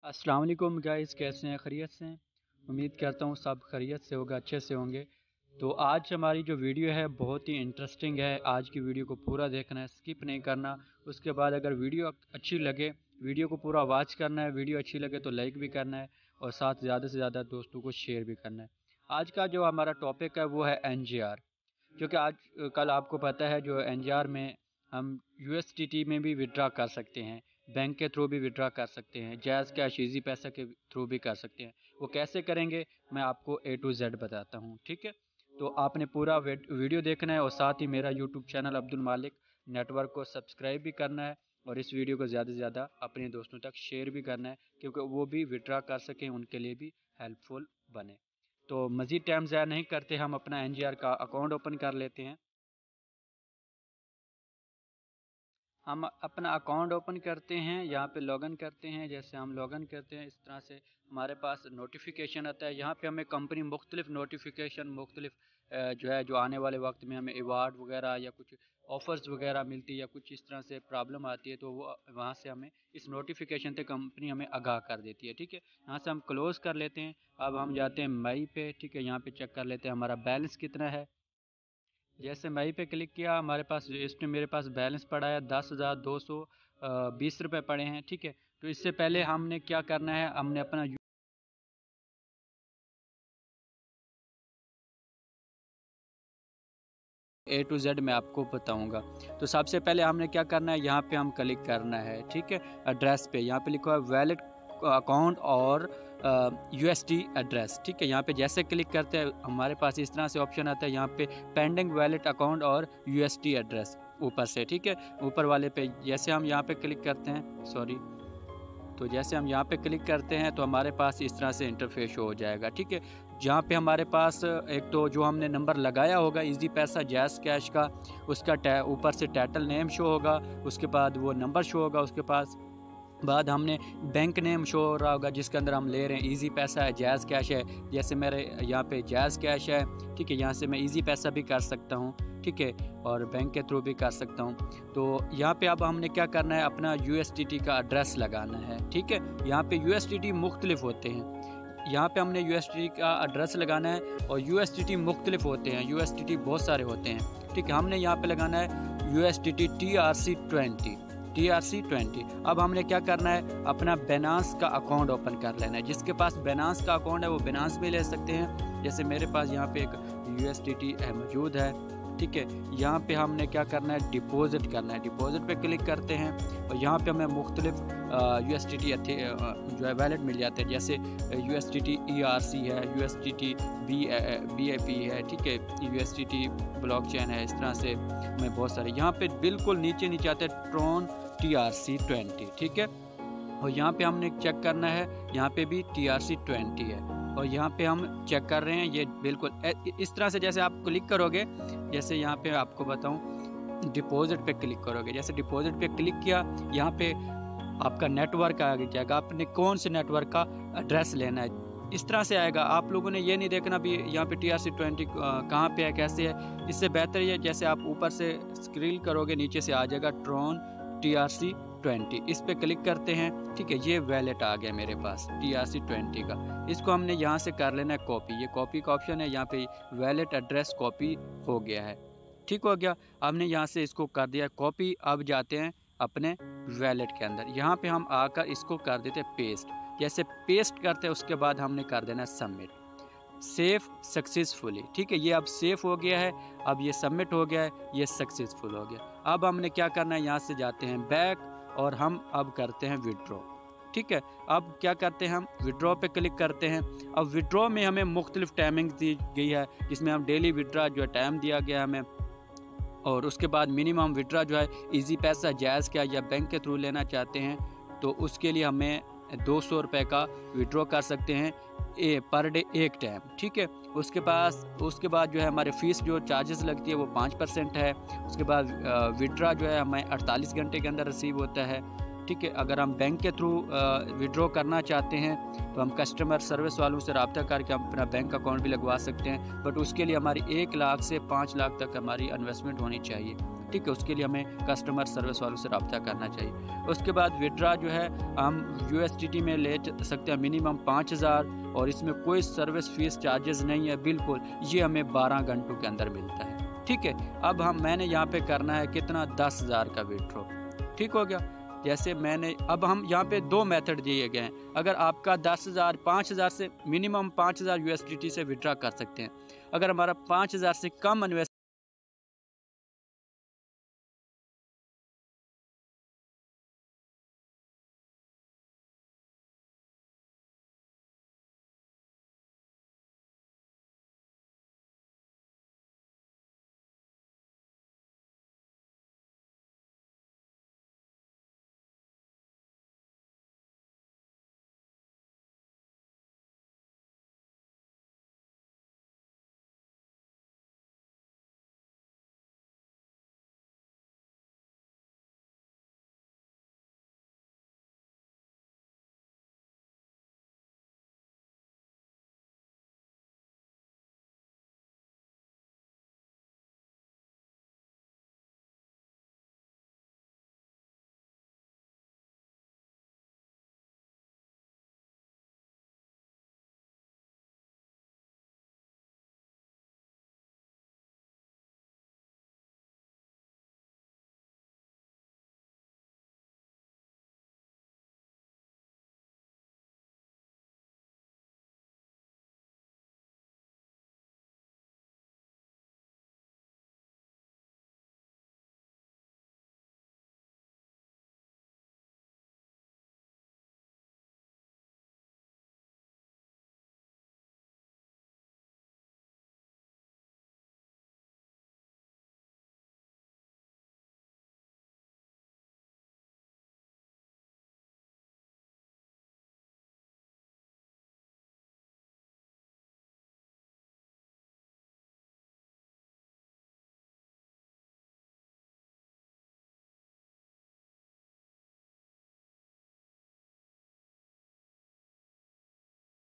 अस्सलाम वालेकुम गाइस, कैसे हैं? खैरियत से हैं? उम्मीद करता हूँ सब खैरियत से होगा, अच्छे से होंगे। तो आज हमारी जो वीडियो है बहुत ही इंटरेस्टिंग है। आज की वीडियो को पूरा देखना है, स्किप नहीं करना। उसके बाद अगर वीडियो अच्छी लगे, वीडियो को पूरा वॉच करना है। वीडियो अच्छी लगे तो लाइक भी करना है और साथ ज़्यादा से ज़्यादा दोस्तों को शेयर भी करना है। आज का जो हमारा टॉपिक है वो है NGR। क्योंकि आज कल आपको पता है जो NGR में हम USDT में भी विड्रा कर सकते हैं, बैंक के थ्रू भी विड्रा कर सकते हैं, जैज़ कैश ईजी पैसा के थ्रू भी कर सकते हैं। वो कैसे करेंगे मैं आपको A to Z बताता हूँ, ठीक है? तो आपने पूरा वीडियो देखना है और साथ ही मेरा यूट्यूब चैनल अब्दुल मालिक नेटवर्क को सब्सक्राइब भी करना है और इस वीडियो को ज़्यादा से ज़्यादा अपने दोस्तों तक शेयर भी करना है, क्योंकि वो भी विड्रा कर सकें, उनके लिए भी हेल्पफुल बने। तो मज़ीद टाइम ज़ाया नहीं करते, हम अपना NGR का अकाउंट ओपन कर लेते हैं। हम अपना अकाउंट ओपन करते हैं, यहाँ पे लॉगिन करते हैं। जैसे हम लॉगिन करते हैं इस तरह से हमारे पास नोटिफिकेशन आता है। यहाँ पे हमें कंपनी मुख्तलिफ नोटिफिकेशन मुख्तलिफ जो आने वाले वक्त में हमें अवार्ड वगैरह या कुछ ऑफ़र्स वगैरह मिलती है या कुछ इस तरह से प्रॉब्लम आती है, तो वो वहाँ से हमें इस नोटिफिकेशन से कंपनी हमें आगाह कर देती है, ठीक है? यहाँ से हम क्लोज़ कर लेते हैं। अब हम जाते हैं मई पे, ठीक है? यहाँ पे चेक कर लेते हैं हमारा बैलेंस कितना है। जैसे मई पे क्लिक किया, हमारे पास इसमें मेरे पास बैलेंस पड़ा है 10,220 रुपये पड़े हैं, ठीक है? तो इससे पहले हमने क्या करना है, हमने अपना A to Z मैं आपको बताऊंगा। तो सबसे पहले हमने क्या करना है, यहाँ पे हम क्लिक करना है, ठीक है? एड्रेस पे यहाँ पे लिखा है वैलिड अकाउंट और USD एड्रेस, ठीक है? यहाँ पे जैसे क्लिक करते हैं हमारे पास इस तरह से ऑप्शन आता है, यहाँ पे पेंडिंग वैलिड अकाउंट और USD एड्रेस ऊपर से, ठीक है? ऊपर वाले पे जैसे हम यहाँ पे क्लिक करते हैं, सॉरी, तो जैसे हम यहाँ पे क्लिक करते हैं तो हमारे पास इस तरह से इंटरफेस शो हो जाएगा, ठीक है? जहाँ पे हमारे पास एक तो जो हमने नंबर लगाया होगा इजी पैसा जैज़ कैश का, उसका ऊपर से टाइटल नेम शो होगा, उसके बाद वो नंबर शो होगा, उसके पास बाद हमने बैंक नेम शो हो रहा होगा जिसके अंदर हम ले रहे हैं इजी पैसा है, जैज़ कैश है। जैसे मेरे यहाँ पे जैज़ कैश है, ठीक है? यहाँ से मैं इजी पैसा भी कर सकता हूँ, ठीक है? और बैंक के थ्रू भी कर सकता हूँ। तो यहाँ पे अब हमने क्या करना है, अपना USDT का एड्रेस लगाना है, ठीक है? यहाँ पे USDT मुख्तलिफ होते हैं, यहाँ पे हमने USDT का एड्रेस लगाना है और USDT मुख्तलिफ होते हैं, USDT बहुत सारे होते हैं, ठीक है? हमने यहाँ पे लगाना है USDT TRC20। अब हमने क्या करना है, अपना Binance का अकाउंट ओपन कर लेना है। जिसके पास Binance का अकाउंट है वो Binance पे ले सकते हैं। जैसे मेरे पास यहाँ पे एक USDT मौजूद है, ठीक है? यहाँ पे हमने क्या करना है, डिपॉजिट करना है। डिपॉजिट पे क्लिक करते हैं और यहाँ पे हमें मुख्तलिफ USDT जो है वैलेट मिल जाते हैं। जैसे USDT ERC है, USDT BAP है, ठीक है? USDT ब्लॉकचेन है। इस तरह से हमें बहुत सारे यहाँ पे बिल्कुल नीचे नीचे आते हैं ट्रॉन TRC20, ठीक है? और यहाँ पे हमने चेक करना है, यहाँ पे भी TRC20 है और यहाँ पे हम चेक कर रहे हैं ये बिल्कुल इस तरह से। जैसे आप क्लिक करोगे, जैसे यहाँ पे आपको बताऊँ, डिपॉजिट पे क्लिक करोगे, जैसे डिपॉजिट पे क्लिक किया, यहाँ पे आपका नेटवर्क आ जाएगा, आपने कौन से नेटवर्क का एड्रेस लेना है, इस तरह से आएगा। आप लोगों ने ये नहीं देखना भी यहाँ पे TRC20 कहाँ पे है, कैसे है। इससे बेहतर ये जैसे आप ऊपर से स्क्रॉल करोगे नीचे से आ जाएगा ट्रॉन TRC20, इस पे क्लिक करते हैं, ठीक है? ये वैलेट आ गया मेरे पास TRC20 का। इसको हमने यहाँ से कर लेना है कॉपी, ये कॉपी का ऑप्शन है, यहाँ पे वैलेट एड्रेस कॉपी हो गया है, ठीक हो गया? हमने यहाँ से इसको कर दिया कॉपी। अब जाते हैं अपने वैलेट के अंदर, यहाँ पे हम आकर इसको कर देते हैं पेस्ट। जैसे पेस्ट करते हैं उसके बाद हमने कर देना सबमिट, सेफ सक्सेसफुली, ठीक है? ये अब सेफ हो गया है, अब ये सबमिट हो गया है, ये सक्सेसफुल हो गया। अब हमने क्या करना है, यहाँ से जाते हैं बैक और हम अब करते हैं विड्रॉ, ठीक है? अब क्या करते हैं, हम विड्रॉ पे क्लिक करते हैं। अब विड्रॉ में हमें मुख्तलिफ टाइमिंग दी गई है, जिसमें हम डेली विड्रॉ जो है टाइम दिया गया हमें, और उसके बाद मिनिमम विड्रॉ जो है इजी पैसा जैज़ क्या या बैंक के थ्रू लेना चाहते हैं तो उसके लिए हमें 200 रुपये का विड्रॉ कर सकते हैं पर डे एक टाइम, ठीक है? उसके बाद जो है हमारे फ़ीस जो चार्जेस लगती है वो 5% है। उसके बाद विड्रॉ जो है हमें 48 घंटे के अंदर रिसीव होता है, ठीक है? अगर हम बैंक के थ्रू विड्रॉ करना चाहते हैं तो हम कस्टमर सर्विस वालों से रब्ता करके हम अपना बैंक अकाउंट भी लगवा सकते हैं, बट उसके लिए हमारी 1 लाख से 5 लाख तक हमारी इन्वेस्टमेंट होनी चाहिए, ठीक है, उसके लिए हमें कस्टमर सर्विस वालों से रब्ता करना चाहिए। उसके बाद विड्रा जो है हम USDT में ले सकते हैं मिनिमम 5000 और इसमें कोई सर्विस फीस चार्जेस नहीं है बिल्कुल। ये हमें 12 घंटों के अंदर मिलता है। ठीक है, अब मैंने यहाँ पे करना है कितना 10,000 का विड्रॉ। ठीक हो गया। जैसे मैंने अब हम यहाँ पे 2 मेथड दिए गए हैं। अगर आपका 10,000 5,000 से मिनिमम 5,000 USDT से विड्रा कर सकते हैं। अगर हमारा 5,000 से कम